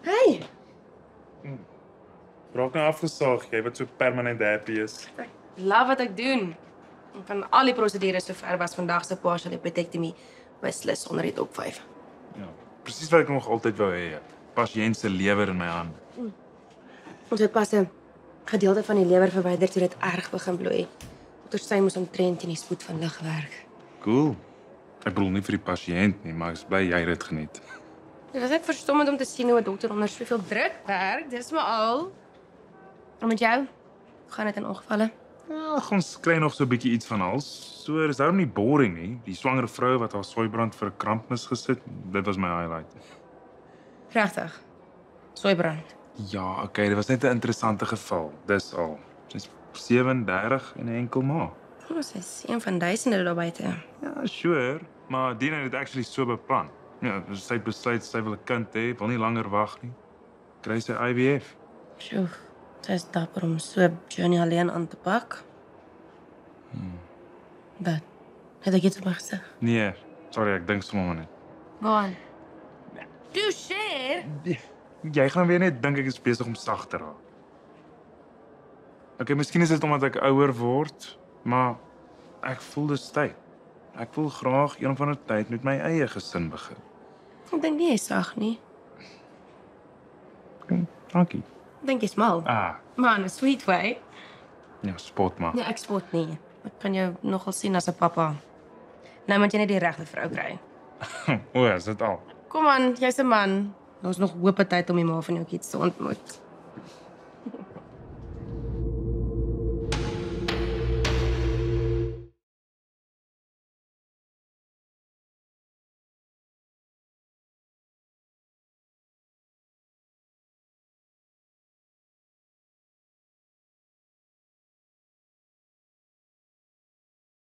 Hey, Raak nou afgesaag, jy wat so permanent happy is. ek love wat ek doen. Van al die prosedures sover was vandag se partial hepatectomy beslis sonder die top 5. Ja, presies wat ek nog altyd wou hê. Pasiënt se lewer in my hand. Ons het pas 'n gedeelte van die lewer verwyder toe dit erg begin bloei. Dokter Steyn moes omtrent in die spoed van lig werk. Cool. Ek bedoel nie vir die pasiënt nie, maar ek is bly jy het dit geniet. Dit was net verstommend om te sien hoe 'n dokter onder soveel druk werk. Dis maar al. En met jou? Gaan dit in ongevalle? Ja, ons kry nog so 'n bietjie iets van alles. So is daarom nie boring nie. Die swanger vrou wat haar soeibrand vir 'n kramp misgesit, dit was my highlight. Regtig. Soeibrand. Ja, okay, dit was net 'n interessante geval. Dis al. Sy's 37 en 'n enkel ma. Ons is een van duisende daar buite. Ja, sure, maar Dina het dit actually so beplan. Ja, sy het besluit sy wil 'n kind hê, wil nie langer wag nie. Kry sy IVF. Sjoe, sy is dapper om so 'n journey alleen aan te pak. Wat? Het ek iets op my gesig? Nee, sorry, ek dink sommer net. Waar? Toe share. Jy gaan weer net dink ek is besig om sag te raak. Okay, miskien is dit omdat ek ouer word, maar ek voel dis tyd. Ek wil graag een van die tyd met my eie gesin begin. Ek dink nie jy sag nie. Dankie. Ek dink jy's mal. Maar in 'n sweet way. Ja, spot maar. Nee, ek spot nie. Ek kan jou nogal sien as 'n pappa. Nou moet jy net die regte vrou kry. O, is dit al? Kom aan, jy's 'n man. Ons nog hoop tyd om die ma van jou kids te ontmoet.